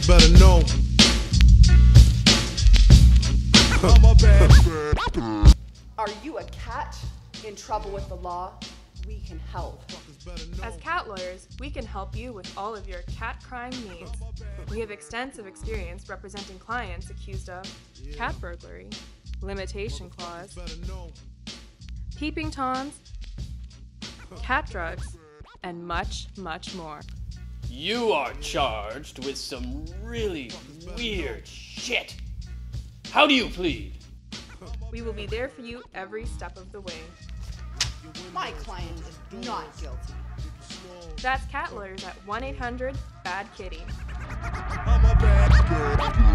Suckers better know. I'm a bad bird. Are you a cat in trouble with the law? We can help. As cat lawyers, we can help you with all of your cat crime needs. We have extensive experience representing clients accused of cat burglary, limitation clause, peeping toms, cat drugs, and much, much more. You are charged with some really weird shit. How do you plead? We will be there for you every step of the way. My client is not guilty. That's cat lawyers at 1-800-BAD-KITTY. I'm a bad bird.